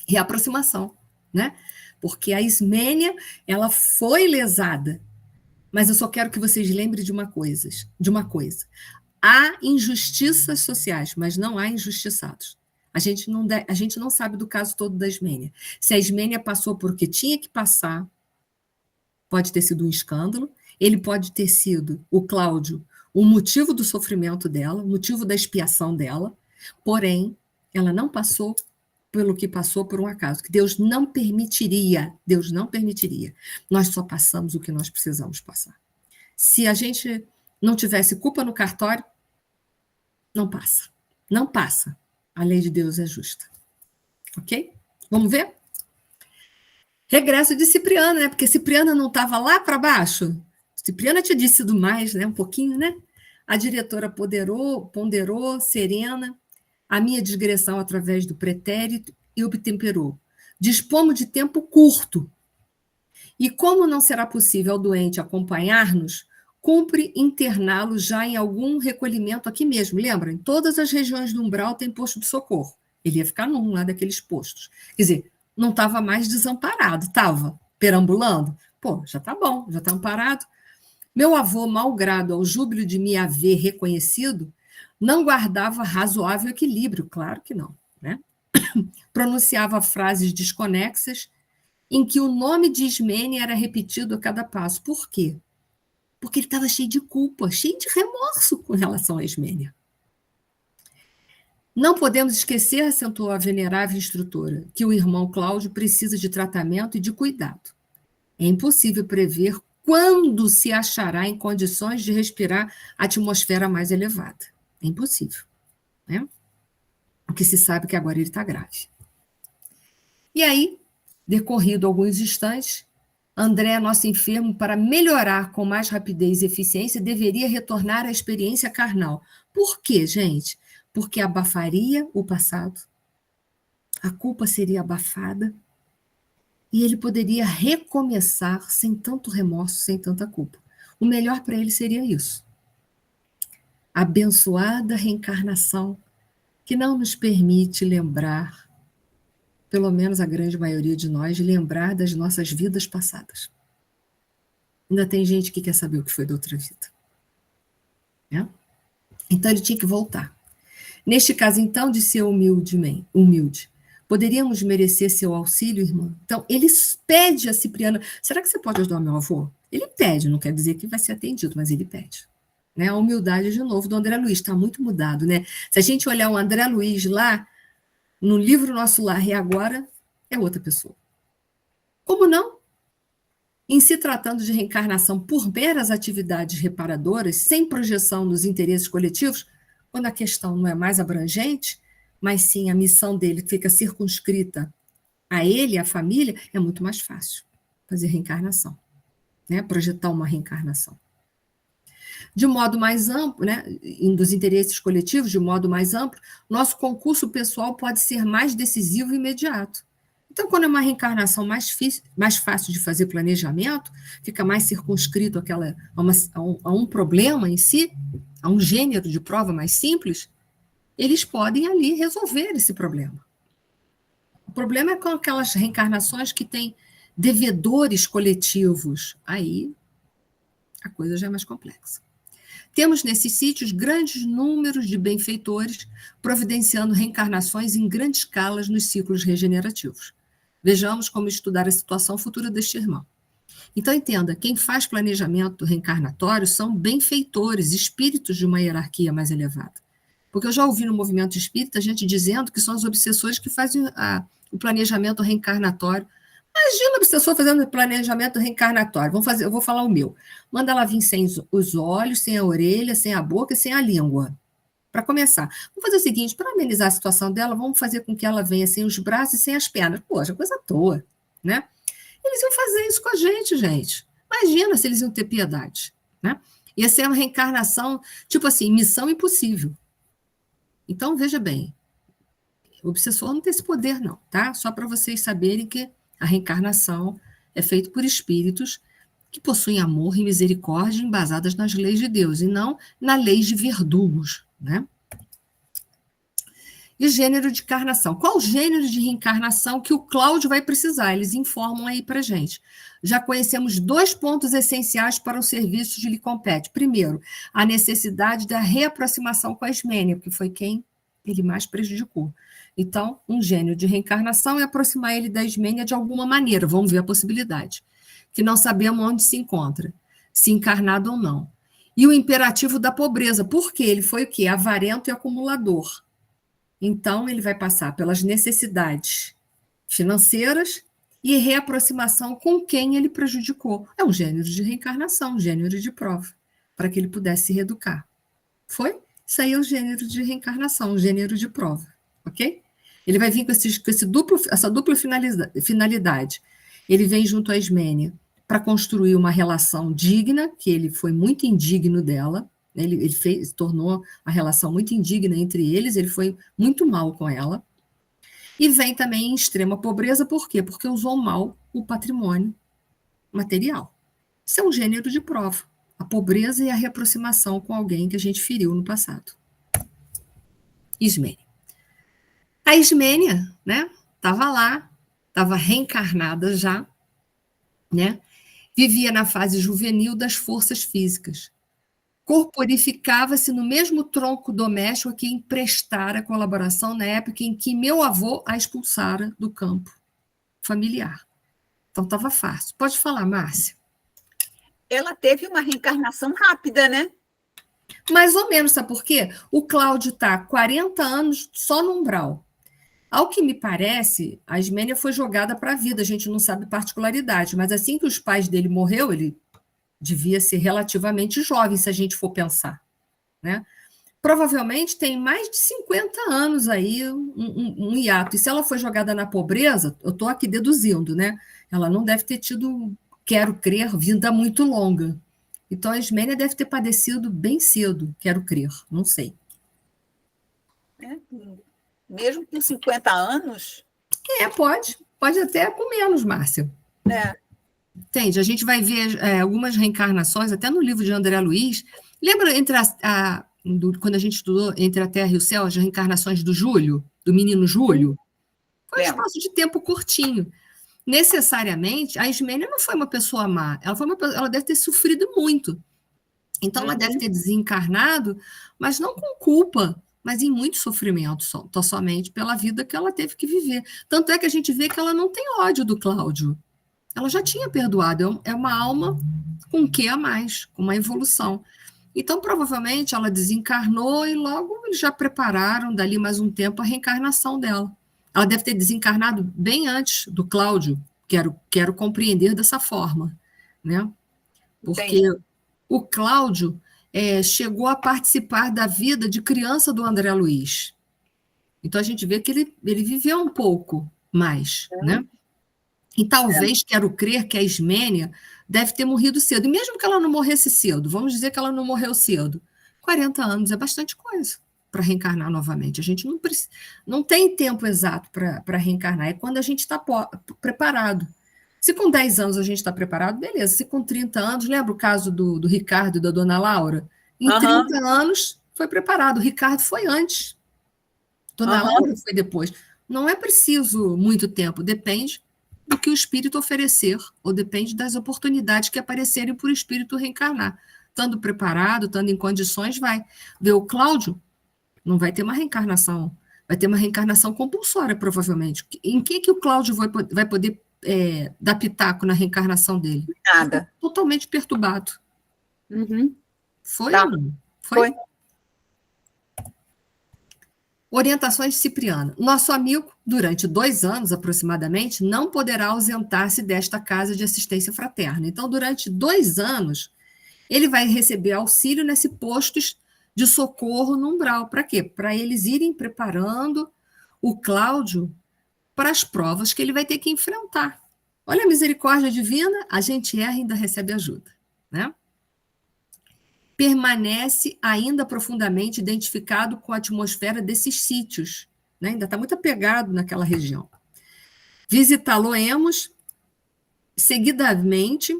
reaproximação, né? Porque a Ismênia, ela foi lesada, mas eu só quero que vocês lembrem de uma coisa. Há injustiças sociais, mas não há injustiçados. A gente não sabe do caso todo da Ismênia. Se a Ismênia passou porque tinha que passar, pode ter sido um escândalo, ele pode ter sido, o Cláudio, o motivo do sofrimento dela, o motivo da expiação dela, porém, ela não passou pelo que passou por um acaso, que Deus não permitiria. Nós só passamos o que nós precisamos passar. Se a gente não tivesse culpa no cartório, não passa. Não passa. A lei de Deus é justa. Ok? Vamos ver? Regresso de Cipriana, né? Porque Cipriana não estava lá para baixo. Cipriana tinha dito mais, né? Um pouquinho, né? A diretora ponderou, serena, a minha digressão através do pretérito e obtemperou. Dispomos de tempo curto. E como não será possível ao doente acompanhar-nos, cumpre interná-lo já em algum recolhimento aqui mesmo. Lembra? Em todas as regiões do umbral tem posto de socorro. Ele ia ficar num lá daqueles postos. Quer dizer, não estava mais desamparado, estava perambulando. Pô, já está bom, já está amparado. Meu avô, malgrado ao júbilo de me haver reconhecido, não guardava razoável equilíbrio, claro que não, né? Pronunciava frases desconexas em que o nome de Ismênia era repetido a cada passo. Por quê? Porque ele estava cheio de culpa, cheio de remorso com relação a Ismênia. Não podemos esquecer, acentuou a venerável instrutora, que o irmão Cláudio precisa de tratamento e de cuidado. É impossível prever quando se achará em condições de respirar a atmosfera mais elevada. É impossível, né? O que se sabe é que agora ele está grave. E aí, decorrido alguns instantes, André, nosso enfermo, para melhorar com mais rapidez e eficiência, deveria retornar à experiência carnal. Por quê, gente? Porque abafaria o passado, a culpa seria abafada, e ele poderia recomeçar sem tanto remorso, sem tanta culpa. O melhor para ele seria isso. Abençoada reencarnação, que não nos permite lembrar, pelo menos a grande maioria de nós, lembrar das nossas vidas passadas. Ainda tem gente que quer saber o que foi da outra vida. Né? Então ele tinha que voltar. Neste caso, então, de ser humilde, poderíamos merecer seu auxílio, irmã? Então, ele pede a Cipriana, será que você pode ajudar meu avô? Ele pede, não quer dizer que vai ser atendido, mas ele pede. Né? A humildade, de novo, do André Luiz, está muito mudado. Né? Se a gente olhar o André Luiz lá, no livro Nosso Lar e Agora, é outra pessoa. Como não? Em se tratando de reencarnação por meras atividades reparadoras, sem projeção nos interesses coletivos, quando a questão não é mais abrangente, mas sim a missão dele fica circunscrita a ele, a família, é muito mais fácil fazer reencarnação, né? Projetar uma reencarnação. De modo mais amplo, né, dos interesses coletivos, de modo mais amplo, nosso concurso pessoal pode ser mais decisivo e imediato. Então, quando é uma reencarnação mais fácil de fazer planejamento, fica mais circunscrito a um problema em si, a um gênero de prova mais simples, eles podem ali resolver esse problema. O problema é com aquelas reencarnações que têm devedores coletivos. Aí a coisa já é mais complexa. Temos nesses sítios grandes números de benfeitores providenciando reencarnações em grandes escalas nos ciclos regenerativos. Vejamos como estudar a situação futura deste irmão. Então, entenda, quem faz planejamento reencarnatório são benfeitores, espíritos de uma hierarquia mais elevada. Porque eu já ouvi no movimento espírita gente dizendo que são os obsessores que fazem o planejamento reencarnatório. Imagina o obsessor fazendo planejamento reencarnatório. Eu vou falar o meu. Manda ela vir sem os olhos, sem a orelha, sem a boca e sem a língua. Para começar, vamos fazer o seguinte, para amenizar a situação dela, vamos fazer com que ela venha sem os braços e sem as pernas. Poxa, coisa à toa, né? Eles iam fazer isso com a gente. Imagina se eles iam ter piedade, né? Ia ser uma reencarnação, tipo assim, missão impossível. Então, veja bem, o obsessor não tem esse poder, não, tá? Só para vocês saberem que a reencarnação é feita por espíritos que possuem amor e misericórdia embasadas nas leis de Deus, e não na lei de verdugos, né? E gênero de encarnação. Qual o gênero de reencarnação que o Cláudio vai precisar? Eles informam aí para gente. Já conhecemos 2 pontos essenciais para o serviço de lhe compete. Primeiro, a necessidade da reaproximação com a Ismênia, porque foi quem ele mais prejudicou. Então, um gênero de reencarnação é aproximar ele da Ismênia de alguma maneira. Vamos ver a possibilidade. Que não sabemos onde se encontra, se encarnado ou não. E o imperativo da pobreza, porque ele foi o quê? Avarento e acumulador. Então, ele vai passar pelas necessidades financeiras e reaproximação com quem ele prejudicou. É um gênero de reencarnação, um gênero de prova, para que ele pudesse se reeducar. Foi? Isso aí é o gênero de reencarnação, um gênero de prova, ok? Ele vai vir com essa dupla finalidade. Ele vem junto à Ismênia para construir uma relação digna, que ele foi muito indigno dela, ele tornou a relação muito indigna entre eles, ele foi muito mal com ela. E vem também em extrema pobreza, por quê? Porque usou mal o patrimônio material. Isso é um gênero de prova. A pobreza e a reaproximação com alguém que a gente feriu no passado. Ismênia. A Ismênia, né? Estava lá, estava reencarnada já, né? Vivia na fase juvenil das forças físicas. Corporificava-se no mesmo tronco doméstico a que emprestara colaboração na época em que meu avô a expulsara do campo familiar. Então, estava fácil. Pode falar, Márcia. Ela teve uma reencarnação rápida, né? Mais ou menos, sabe por quê? O Cláudio está 40 anos só no umbral. Ao que me parece, a Ismênia foi jogada para a vida, a gente não sabe particularidade, mas assim que os pais dele morreu, ele devia ser relativamente jovem, se a gente for pensar, né? Provavelmente tem mais de 50 anos aí, um hiato. E se ela foi jogada na pobreza, eu estou aqui deduzindo, né? Ela não deve ter tido, quero crer, vida muito longa. Então a Ismênia deve ter padecido bem cedo, quero crer, não sei. Mesmo com 50 anos? Pode até com menos, Márcia. Entende? A gente vai ver algumas reencarnações, até no livro de André Luiz. Lembra quando a gente estudou Entre a Terra e o Céu, as reencarnações do Júlio, do menino Júlio? Foi um espaço de tempo curtinho. Necessariamente, a Ismênia não foi uma pessoa má, ela deve ter sofrido muito. Então, ela deve ter desencarnado, mas não com culpa, mas em muito sofrimento, somente pela vida que ela teve que viver. Tanto é que a gente vê que ela não tem ódio do Cláudio. Ela já tinha perdoado, é uma alma com o que a mais, com uma evolução. Então, provavelmente, ela desencarnou e logo eles já prepararam, dali mais um tempo, a reencarnação dela. Ela deve ter desencarnado bem antes do Cláudio, quero compreender dessa forma, né? Porque o Cláudio chegou a participar da vida de criança do André Luiz. Então, a gente vê que ele viveu um pouco mais, né? E talvez, quero crer, que a Ismênia deve ter morrido cedo. E mesmo que ela não morresse cedo, vamos dizer que ela não morreu cedo, 40 anos é bastante coisa para reencarnar novamente. A gente não tem tempo exato para reencarnar, é quando a gente está preparado. Se com 10 anos a gente está preparado, beleza. Se com 30 anos, lembra o caso do Ricardo e da dona Laura? Em 30 anos foi preparado, o Ricardo foi antes, dona Laura foi depois. Não é preciso muito tempo, depende do que o espírito oferecer, ou depende das oportunidades que aparecerem para o espírito reencarnar. Estando preparado, estando em condições, vai. Ver o Cláudio, não vai ter uma reencarnação, vai ter uma reencarnação compulsória, provavelmente. Em que o Cláudio vai poder dar pitaco na reencarnação dele? Nada. Totalmente perturbado. Foi ou não? Foi. Orientações de Cipriano. Nosso amigo, durante 2 anos aproximadamente, não poderá ausentar-se desta casa de assistência fraterna. Então, durante 2 anos, ele vai receber auxílio nesse posto de socorro no umbral. Para quê? Para eles irem preparando o Cláudio para as provas que ele vai ter que enfrentar. Olha a misericórdia divina, a gente erra e ainda recebe ajuda, né? Permanece ainda profundamente identificado com a atmosfera desses sítios, né? Ainda está muito apegado naquela região. Visitá-lo-emos seguidamente,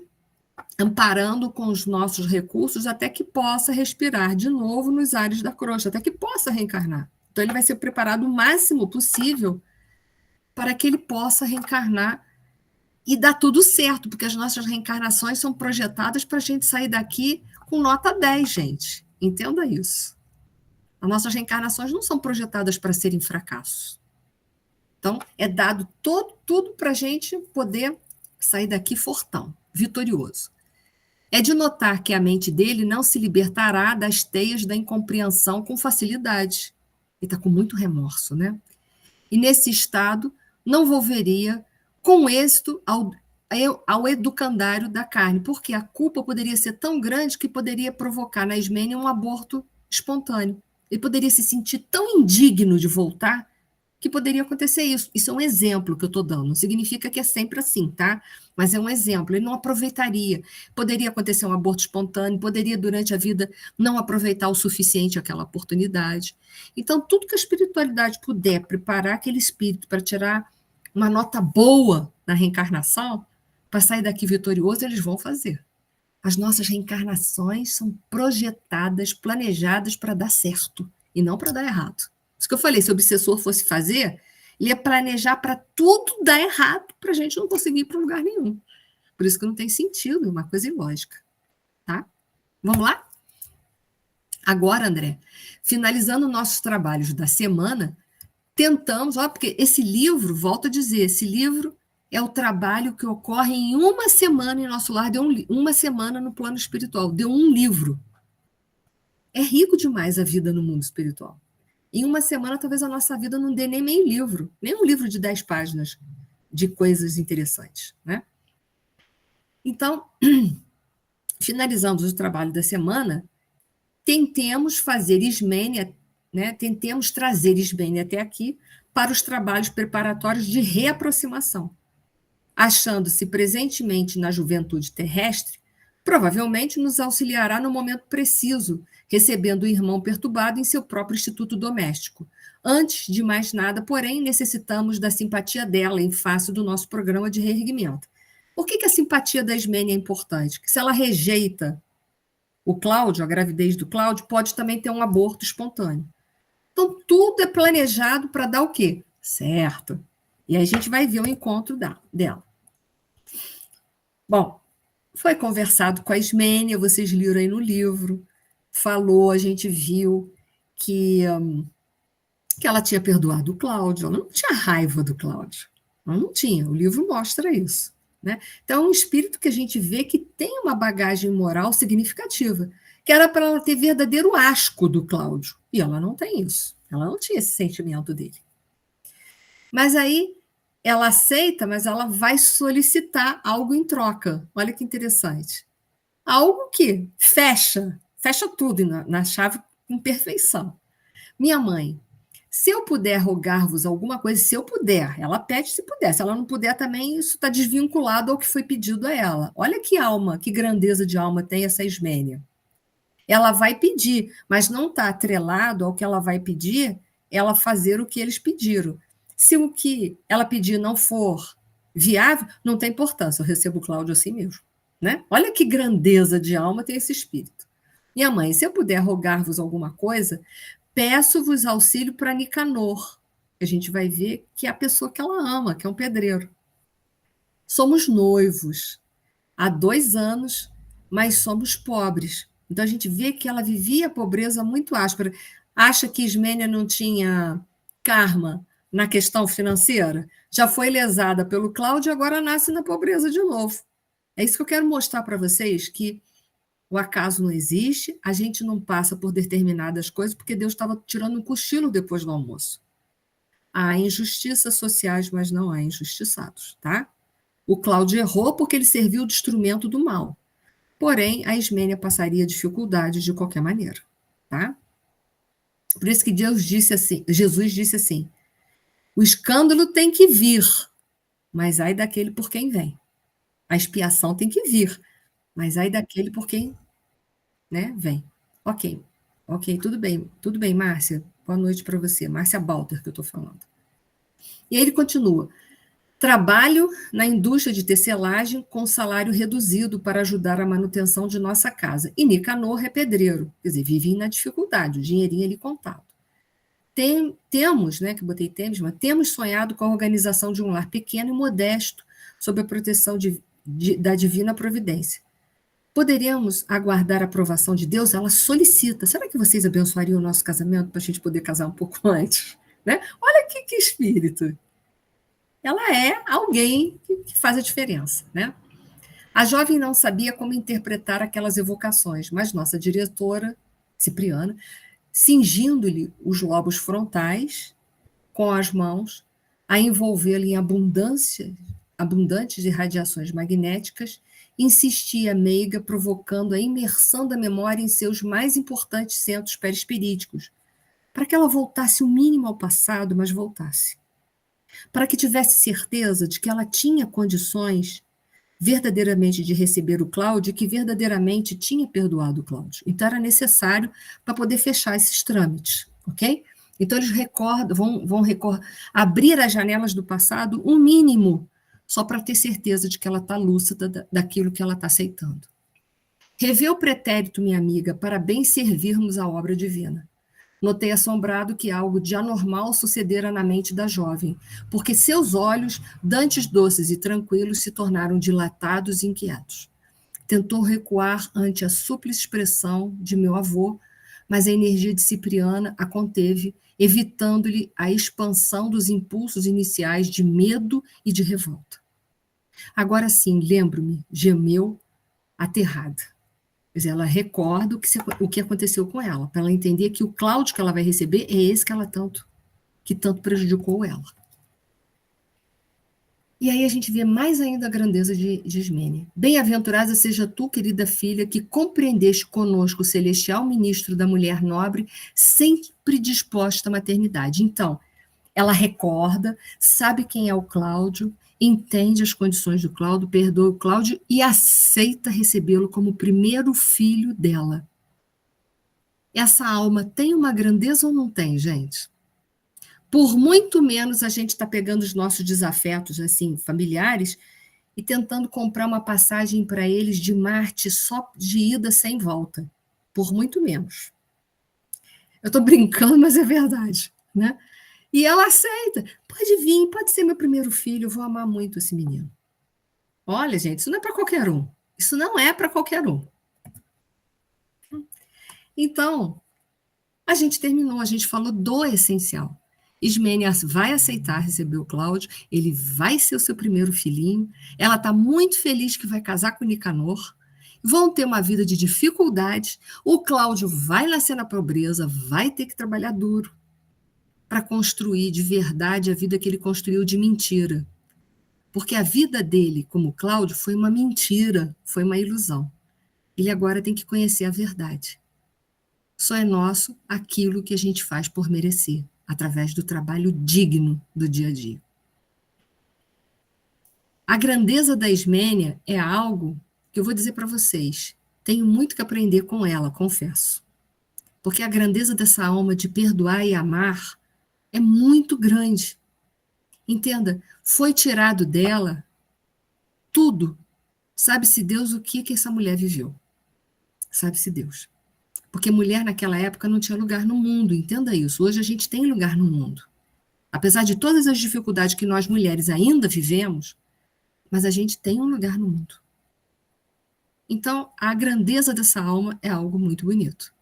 amparando com os nossos recursos até que possa respirar de novo nos ares da crosta, até que possa reencarnar. Então, ele vai ser preparado o máximo possível para que ele possa reencarnar e dar tudo certo, porque as nossas reencarnações são projetadas para a gente sair daqui com nota 10, gente. Entenda isso. As nossas reencarnações não são projetadas para serem fracassos. Então, é dado tudo para a gente poder sair daqui fortão, vitorioso. É de notar que a mente dele não se libertará das teias da incompreensão com facilidade. Ele está com muito remorso, né? E nesse estado, não volveria com êxito ao educandário da carne, porque a culpa poderia ser tão grande que poderia provocar na Ismênia um aborto espontâneo. Ele poderia se sentir tão indigno de voltar que poderia acontecer isso. Isso é um exemplo que eu estou dando. Não significa que é sempre assim, tá? Mas é um exemplo. Ele não aproveitaria. Poderia acontecer um aborto espontâneo, poderia, durante a vida, não aproveitar o suficiente aquela oportunidade. Então, tudo que a espiritualidade puder preparar aquele espírito para tirar uma nota boa na reencarnação, para sair daqui vitorioso, eles vão fazer. As nossas reencarnações são projetadas, planejadas para dar certo e não para dar errado. Isso que eu falei, se o obsessor fosse fazer, ele ia planejar para tudo dar errado, para a gente não conseguir ir para lugar nenhum. Por isso que não tem sentido, é uma coisa ilógica. Tá? Vamos lá? Agora, André, finalizando nossos trabalhos da semana, tentamos, porque esse livro, volto a dizer, esse livro é o trabalho que ocorre em uma semana em nosso lar, deu uma semana no plano espiritual, deu um livro. É rico demais a vida no mundo espiritual. Em uma semana, talvez a nossa vida não dê nem meio livro, nem um livro de 10 páginas de coisas interessantes, né? Então, finalizando o trabalho da semana, tentemos fazer Ismênia, né? Tentemos trazer Ismênia até aqui para os trabalhos preparatórios de reaproximação. Achando-se presentemente na juventude terrestre, provavelmente nos auxiliará no momento preciso, recebendo o irmão perturbado em seu próprio instituto doméstico. Antes de mais nada, porém, necessitamos da simpatia dela em face do nosso programa de reerguimento. Por que a simpatia da Ismênia é importante? Porque se ela rejeita o Cláudio, a gravidez do Cláudio, pode também ter um aborto espontâneo. Então, tudo é planejado para dar o quê? Certo. E aí a gente vai ver o encontro dela. Bom, foi conversado com a Ismênia, vocês leram aí no livro, falou, a gente viu que ela tinha perdoado o Cláudio, ela não tinha raiva do Cláudio, ela não tinha, o livro mostra isso. Né? Então, é um espírito que a gente vê que tem uma bagagem moral significativa, que era para ela ter verdadeiro asco do Cláudio, e ela não tem isso, ela não tinha esse sentimento dele. Mas aí, ela aceita, mas ela vai solicitar algo em troca. Olha que interessante. Algo que fecha tudo na chave com perfeição. Minha mãe, se eu puder rogar-vos alguma coisa, se eu puder, ela pede se puder. Se ela não puder também, isso está desvinculado ao que foi pedido a ela. Olha que alma, que grandeza de alma tem essa Ismênia. Ela vai pedir, mas não está atrelado ao que ela vai pedir, ela fazer o que eles pediram. Se o que ela pedir não for viável, não tem importância, eu recebo o Cláudio assim mesmo. Né? Olha que grandeza de alma tem esse espírito. Minha mãe, se eu puder rogar-vos alguma coisa, peço-vos auxílio para Nicanor. A gente vai ver que é a pessoa que ela ama, que é um pedreiro. Somos noivos há 2 anos, mas somos pobres. Então a gente vê que ela vivia a pobreza muito áspera. Acha que Ismênia não tinha karma na questão financeira? Já foi lesada pelo Cláudio e agora nasce na pobreza de novo. É isso que eu quero mostrar para vocês, que o acaso não existe, a gente não passa por determinadas coisas porque Deus estava tirando um cochilo depois do almoço. Há injustiças sociais, mas não há injustiçados, tá? O Cláudio errou porque ele serviu de instrumento do mal. Porém, a Ismênia passaria dificuldades de qualquer maneira, tá? Por isso que Jesus disse assim, o escândalo tem que vir, mas ai daquele por quem vem. A expiação tem que vir, mas ai daquele por quem, né, vem. Ok, tudo bem, Márcia. Boa noite para você. Márcia Balter, que eu estou falando. E aí ele continua. Trabalho na indústria de tecelagem com salário reduzido para ajudar a manutenção de nossa casa. E Nicanor é pedreiro, quer dizer, vive na dificuldade, o dinheirinho ali contado. temos, né, que eu botei temos, mas temos sonhado com a organização de um lar pequeno e modesto sob a proteção da divina providência. Poderíamos aguardar a aprovação de Deus? Ela solicita. Será que vocês abençoariam o nosso casamento para a gente poder casar um pouco antes? Né? Olha que espírito. Ela é alguém que faz a diferença, né? A jovem não sabia como interpretar aquelas evocações, mas nossa diretora, Cipriana, cingindo-lhe os lobos frontais com as mãos, a envolvê-lo em abundantes irradiações magnéticas, insistia meiga, provocando a imersão da memória em seus mais importantes centros perispiríticos, para que ela voltasse o mínimo ao passado, mas voltasse. Para que tivesse certeza de que ela tinha condições verdadeiramente de receber o Cláudio e que verdadeiramente tinha perdoado o Cláudio. Então era necessário para poder fechar esses trâmites, ok? Então eles vão abrir as janelas do passado um mínimo, só para ter certeza de que ela está lúcida daquilo que ela está aceitando. Revê o pretérito, minha amiga, para bem servirmos a obra divina. Notei assombrado que algo de anormal sucedera na mente da jovem, porque seus olhos, dantes doces e tranquilos, se tornaram dilatados e inquietos. Tentou recuar ante a súplice expressão de meu avô, mas a energia de Cipriana a conteve, evitando-lhe a expansão dos impulsos iniciais de medo e de revolta. Agora sim, lembro-me, gemeu, aterrada. Quer dizer, ela recorda o que aconteceu com ela, para ela entender que o Cláudio que ela vai receber é esse que tanto prejudicou ela. E aí a gente vê mais ainda a grandeza de Ismênia. Bem-aventurada seja tu, querida filha, que compreendeste conosco o celestial ministro da mulher nobre, sempre disposta à maternidade. Então, ela recorda, sabe quem é o Cláudio, entende as condições do Cláudio, perdoa o Cláudio e aceita recebê-lo como o primeiro filho dela. Essa alma tem uma grandeza ou não tem, gente? Por muito menos a gente está pegando os nossos desafetos, assim, familiares, e tentando comprar uma passagem para eles de Marte só de ida sem volta. Por muito menos. Eu estou brincando, mas é verdade, né? E ela aceita. Pode vir, pode ser meu primeiro filho, eu vou amar muito esse menino. Olha, gente, isso não é para qualquer um. Isso não é para qualquer um. Então, a gente terminou, a gente falou do essencial. Ismênia vai aceitar receber o Cláudio, ele vai ser o seu primeiro filhinho, ela está muito feliz que vai casar com o Nicanor, vão ter uma vida de dificuldades, o Cláudio vai nascer na pobreza, vai ter que trabalhar duro para construir de verdade a vida que ele construiu de mentira. Porque a vida dele, como Cláudio, foi uma mentira, foi uma ilusão. Ele agora tem que conhecer a verdade. Só é nosso aquilo que a gente faz por merecer, através do trabalho digno do dia a dia. A grandeza da Ismênia é algo que eu vou dizer para vocês. Tenho muito que aprender com ela, confesso. Porque a grandeza dessa alma de perdoar e amar é muito grande. Entenda, foi tirado dela tudo. Sabe-se Deus o que essa mulher viveu. Sabe-se Deus. Porque mulher naquela época não tinha lugar no mundo, entenda isso. Hoje a gente tem lugar no mundo. Apesar de todas as dificuldades que nós mulheres ainda vivemos, mas a gente tem um lugar no mundo. Então, a grandeza dessa alma é algo muito bonito.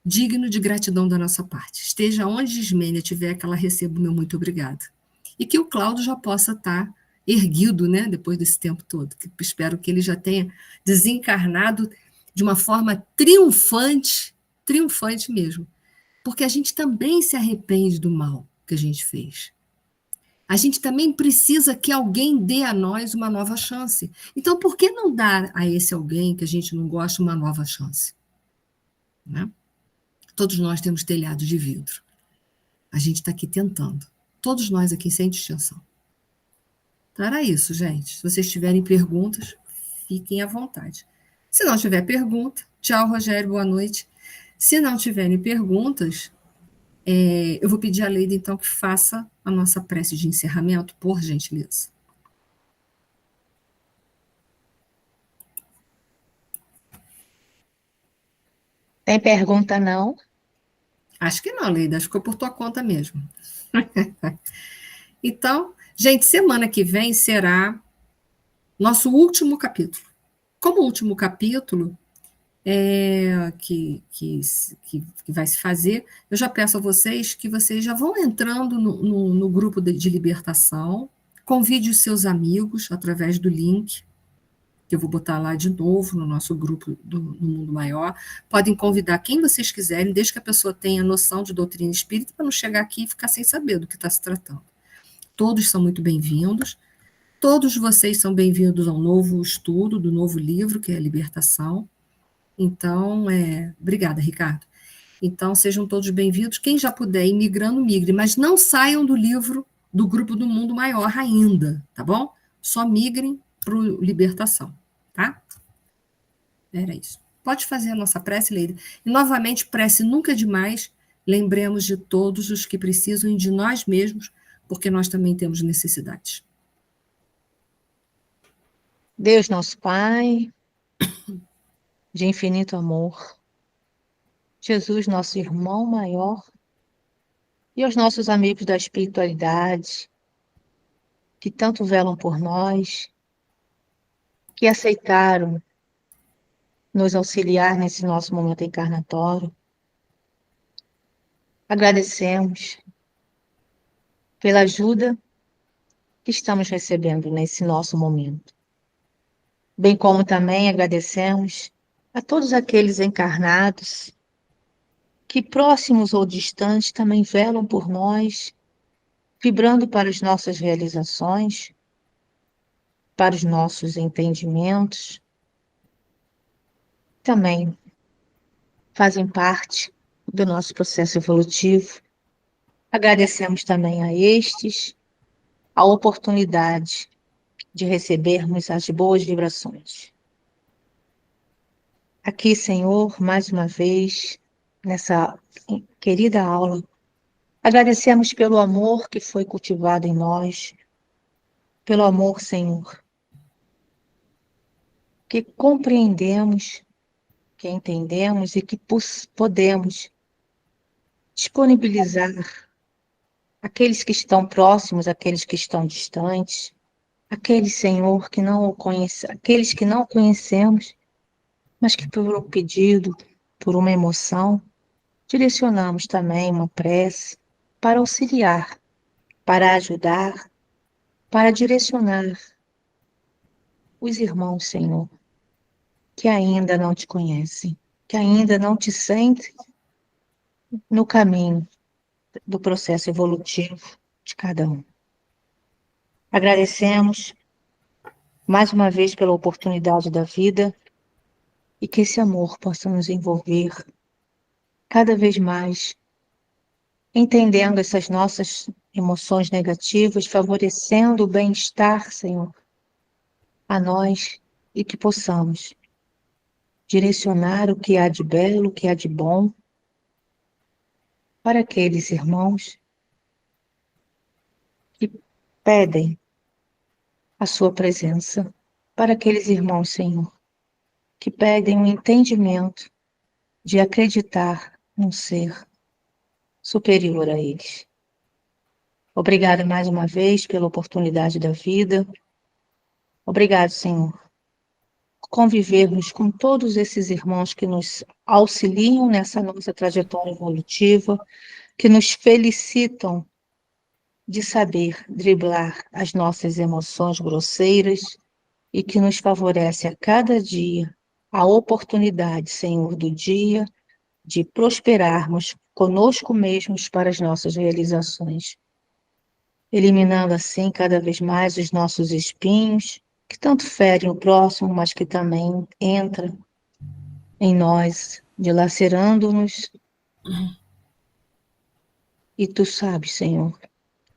Digno de gratidão da nossa parte. Esteja onde Ismênia estiver, que ela receba o meu muito obrigada. E que o Cláudio já possa estar erguido, né, depois desse tempo todo. Que espero que ele já tenha desencarnado de uma forma triunfante, triunfante mesmo. Porque a gente também se arrepende do mal que a gente fez. A gente também precisa que alguém dê a nós uma nova chance. Então, por que não dar a esse alguém que a gente não gosta uma nova chance? Né? Todos nós temos telhado de vidro. A gente está aqui tentando. Todos nós aqui, sem distinção. Então, era isso, gente. Se vocês tiverem perguntas, fiquem à vontade. Se não tiver pergunta, tchau, Rogério, boa noite. Se não tiverem perguntas, eu vou pedir à Leida, então, que faça a nossa prece de encerramento, por gentileza. Tem pergunta, não? Acho que não, Leida, acho que ficou por tua conta mesmo. Então, gente, semana que vem será nosso último capítulo. Como último capítulo que vai se fazer, eu já peço a vocês que vocês já vão entrando no grupo de libertação, convide os seus amigos através do link, que eu vou botar lá de novo no nosso grupo do Mundo Maior. Podem convidar quem vocês quiserem, desde que a pessoa tenha noção de doutrina espírita, para não chegar aqui e ficar sem saber do que está se tratando. Todos são muito bem-vindos. Todos vocês são bem-vindos ao novo estudo, do novo livro, que é a Libertação. Então, obrigada, Ricardo. Então, sejam todos bem-vindos. Quem já puder ir migrando, migre, mas não saiam do livro do grupo do Mundo Maior ainda, tá bom? Só migrem para o Libertação, tá? Era isso. Pode fazer a nossa prece, Leida. E, novamente, prece nunca é demais. Lembremos de todos os que precisam e de nós mesmos, porque nós também temos necessidades. Deus, nosso Pai, de infinito amor, Jesus, nosso irmão maior, e aos nossos amigos da espiritualidade, que tanto velam por nós, que aceitaram nos auxiliar nesse nosso momento encarnatório. Agradecemos pela ajuda que estamos recebendo nesse nosso momento. Bem como também agradecemos a todos aqueles encarnados que, próximos ou distantes, também velam por nós, vibrando para as nossas realizações, para os nossos entendimentos, também fazem parte do nosso processo evolutivo. Agradecemos também a estes a oportunidade de recebermos as boas vibrações. Aqui, Senhor, mais uma vez, nessa querida aula, agradecemos pelo amor que foi cultivado em nós, pelo amor, Senhor, que compreendemos, que entendemos e que podemos disponibilizar aqueles que estão próximos, aqueles que estão distantes, aqueles, Senhor, que não o conhece, aqueles que não conhecemos, mas que por um pedido, por uma emoção, direcionamos também uma prece para auxiliar, para ajudar, para direcionar os irmãos, Senhor, que ainda não te conhecem, que ainda não te sentem no caminho do processo evolutivo de cada um. Agradecemos mais uma vez pela oportunidade da vida e que esse amor possa nos envolver cada vez mais, entendendo essas nossas emoções negativas, favorecendo o bem-estar, Senhor, a nós e que possamos direcionar o que há de belo, o que há de bom para aqueles irmãos que pedem a sua presença, para aqueles irmãos, Senhor, que pedem o entendimento de acreditar num ser superior a eles. Obrigada mais uma vez pela oportunidade da vida. Obrigado, Senhor, por convivermos com todos esses irmãos que nos auxiliam nessa nossa trajetória evolutiva, que nos felicitam de saber driblar as nossas emoções grosseiras e que nos favorece a cada dia a oportunidade, Senhor, do dia de prosperarmos conosco mesmos para as nossas realizações, eliminando assim cada vez mais os nossos espinhos, que tanto ferem o próximo, mas que também entram em nós, dilacerando-nos. E tu sabes, Senhor,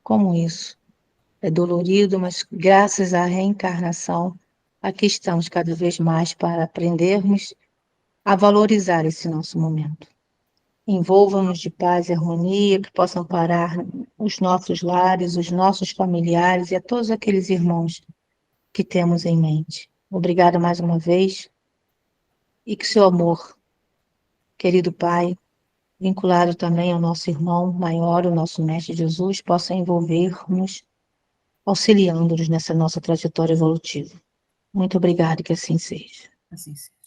como isso é dolorido, mas graças à reencarnação, aqui estamos cada vez mais para aprendermos a valorizar esse nosso momento. Envolvam-nos de paz e harmonia, que possam parar os nossos lares, os nossos familiares e a todos aqueles irmãos que temos em mente. Obrigada mais uma vez e que seu amor, querido Pai, vinculado também ao nosso irmão maior, o nosso Mestre Jesus, possa envolver-nos, auxiliando-nos nessa nossa trajetória evolutiva. Muito obrigada, que assim seja. Assim seja.